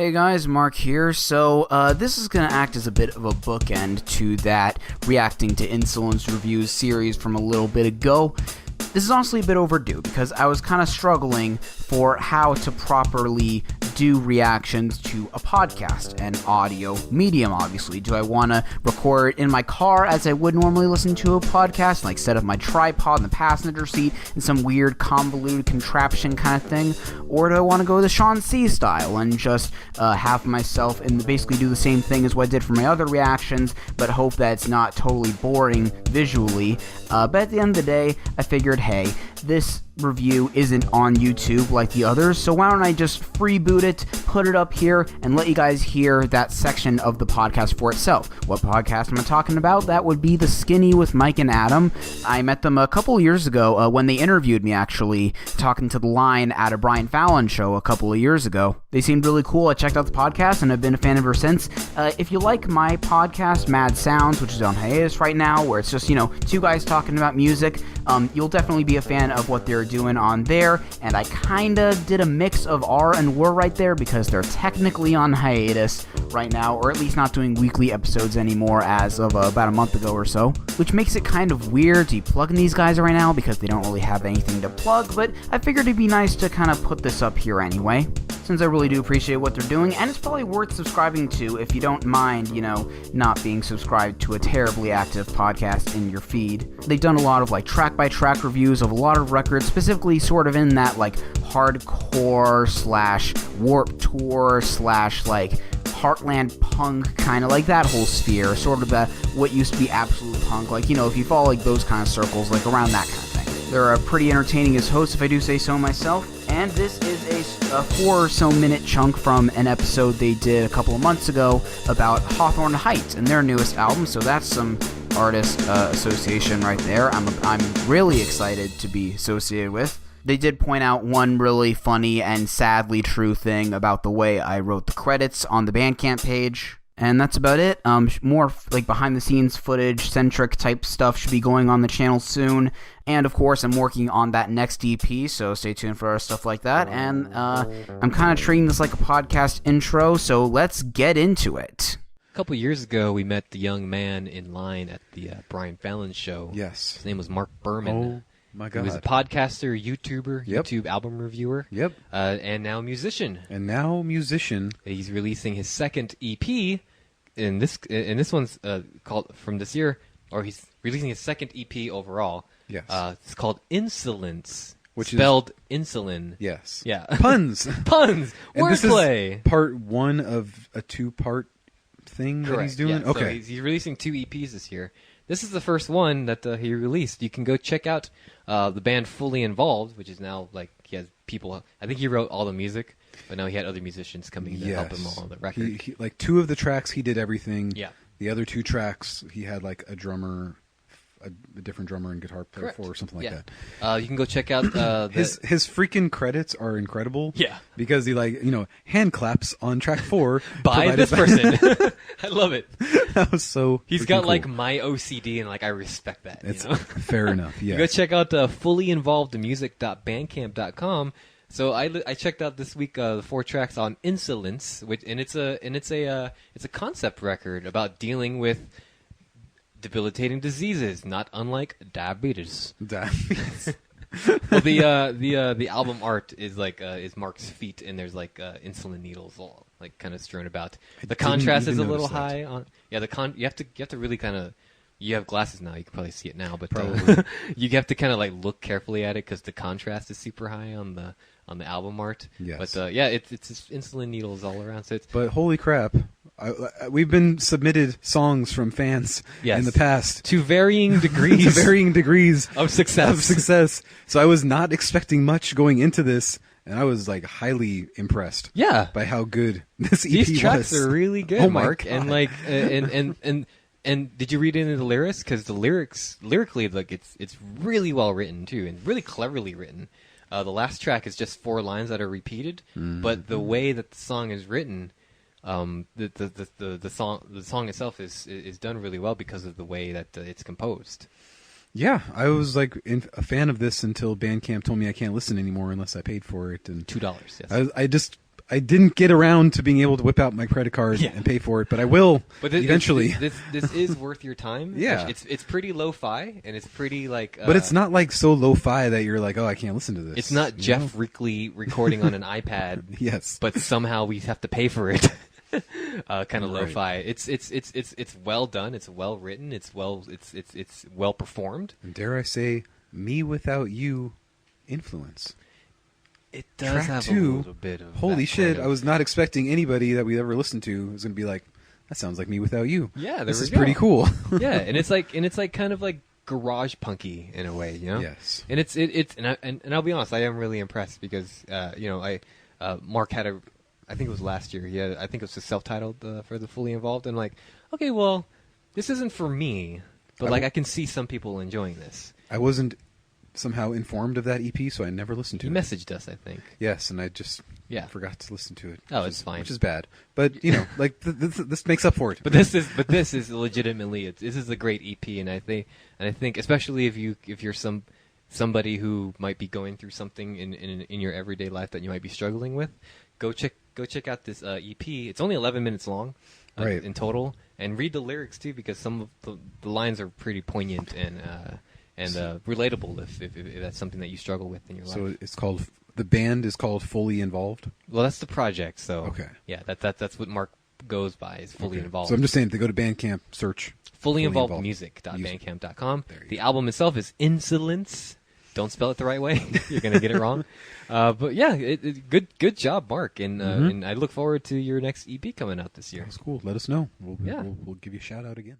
Hey guys, Mark here. So this is going to act as a bit of a bookend to that reacting to Insulince reviews series from a little bit ago. This is honestly a bit overdue because I was kind of struggling for how to properly do reactions to a podcast, an audio medium, obviously. Do I want to record in my car as I would normally listen to a podcast, like set up my tripod in the passenger seat in some weird convoluted contraption kind of thing? Or do I want to go the Sean C style and just have myself and basically do the same thing as what I did for my other reactions, but hope that it's not totally boring visually? But at the end of the day, I figured, hey, this review isn't on YouTube like the others, so why don't I just freeboot it, put it up here, and let you guys hear that section of the podcast for itself. What podcast am I talking about? That would be The Skinny with Mike and Adam. I met them a couple years ago when they interviewed me, actually, talking to the line at a Brian Fallon show a couple of years ago. They seemed really cool. I checked out the podcast and have been a fan ever since. If you like my podcast, Mad Sounds, which is on hiatus right now, where it's just, two guys talking about music, you'll definitely be a fan of what they're doing on there, and I kinda did a mix of R and Were right there because they're technically on hiatus right now, or at least not doing weekly episodes anymore as of about a month ago or so, which makes it kind of weird to be plugging these guys right now because they don't really have anything to plug, but I figured it'd be nice to kind of put this up here anyway, since I really do appreciate what they're doing, and it's probably worth subscribing to if you don't mind, not being subscribed to a terribly active podcast in your feed. They've done a lot of track-by-track reviews of a lot of records, specifically sort of in that hardcore / Warped Tour / Heartland punk, kind of like that whole sphere, sort of what used to be absolute punk, if you follow those kind of circles, around that kind of thing. They're pretty entertaining as hosts, if I do say so myself, and this is a 4 or so minute chunk from an episode they did a couple of months ago about Hawthorne Heights and their newest album, so that's some artist association right there. I'm really excited to be associated with. They did point out one really funny and sadly true thing about the way I wrote the credits on the Bandcamp page. And that's about it. More behind-the-scenes footage-centric type stuff should be going on the channel soon. And, of course, I'm working on that next EP, so stay tuned for stuff like that. And I'm kind of treating this like a podcast intro, so let's get into it. A couple years ago, we met the young man in line at the Brian Fallon show. Yes. His name was Mark Berman. Oh, my God. He was a podcaster, YouTuber, Yep. YouTube album reviewer. Yep. And now musician. He's releasing his second EP, and this one's called from this year, or he's releasing his second EP overall. Yes. It's called Insulince, which spelled insulin. Yes. Yeah. Puns. Puns. And Wordplay. this is part one of a two-part thing that he's doing? Yeah. Okay. So he's releasing 2 EPs this year. This is the first one that he released. You can go check out the band Fully Involved, which is now he has people. I think he wrote all the music, but now he had other musicians coming to help him on the record. He 2 of the tracks he did everything. Yeah. The other 2 tracks he had a drummer, a different drummer and guitar player for, or something like that. You can go check out his freaking credits are incredible. Yeah. Because he hand claps on track 4 by this person. I love it. That was so. He's got cool. my OCD, and I respect that. It's fair enough. Yeah. You go check out fullyinvolvedmusic.bandcamp.com. So I checked out this week the 4 tracks on Insulince, it's a concept record about dealing with debilitating diseases, not unlike diabetes. Well, the album art is is Mark's feet, and there's insulin needles all kind of strewn about. The contrast is a little high on. Yeah, you have to really kind of. You have glasses now. You can probably see it now, but you have to kind of look carefully at it because the contrast is super high on the album art. Yes. But it's just insulin needles all around. So But holy crap. We've been submitted songs from fans in the past. To varying degrees. Of success. So I was not expecting much going into this, and I was highly impressed. Yeah. By how good this EP was. These tracks are really good, oh Mark. God. And did you read into the lyrics? Because the lyrically, it's really well written too, and really cleverly written. The last track is just 4 lines that are repeated, but the way that the song is written, the song itself is done really well because of the way that it's composed. Yeah, I was a fan of this until Bandcamp told me I can't listen anymore unless I paid for it. And $2. Yes. I didn't get around to being able to whip out my credit card Yeah. and pay for it, but I will eventually. This is worth your time. Yeah. It's pretty lo-fi, and it's pretty like. But it's not like so lo-fi that you're like, oh, I can't listen to this. It's not Jeff Rickley recording on an iPad. Yes. But somehow we have to pay for it. Kind of Right. lo-fi. It's well done. It's well written. It's well performed. And dare I say, me without you, influence. It does Track have 2, a little bit of. Holy that shit! kind of- I was not expecting anybody that we ever listened to was going to be like, that sounds like me without you. Yeah, there this we is go. pretty cool. Yeah, and it's like kind of like garage punky in a way, you know. Yes. And and I'll be honest, I am really impressed because Mark had I think it was last year. I think it was just self-titled for the Fully Involved, and like, okay, well, this isn't for me, but I can see some people enjoying this. I wasn't somehow informed of that EP, so I never listened to He it. messaged us, I think. Yes, and I just Yeah. forgot to listen to it. Oh, it's fine. Which is bad. But, like, this makes up for it. But this is legitimately this is a great EP, and I think especially if you're somebody who might be going through something in your everyday life that you might be struggling with, go check out this EP. It's only 11 minutes long, Right. in total, and read the lyrics too, because some of the lines are pretty poignant and relatable if that's something that you struggle with in your life. So it's called, the band is called Fully Involved? Well, that's the project. So Okay. yeah, that's what Mark goes by, is Fully Okay. Involved. So I'm just saying, if they go to Bandcamp, search fullyinvolvedmusic.bandcamp.com. There you The go. album itself is Insulince. Don't spell it the right way; you're gonna get it wrong. But yeah, good job, Mark, and I look forward to your next EP coming out this year. That's cool. Let us know. Yeah. We'll give you a shout out again.